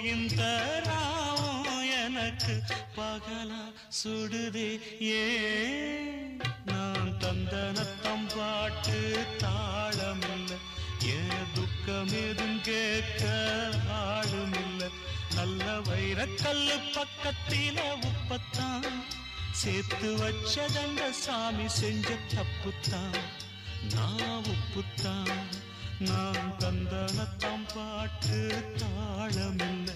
இந்த ராவும் எனக்கு பகலா சுடுதே ஏன் நான் தந்தனத்தம் பாட்டு தாளமில்ல ஏன் துக்கம் எதும் கேட்க ஆளுமில்ல நல்ல வைரக்கல்லு பக்கத்தில உப்பத்தான் சேர்த்து வச்சதங்க சாமி செஞ்ச தப்புத்தான் நான் உப்புத்தான் நான் தந்தனத்தம் பாட்டு தாளமில்ல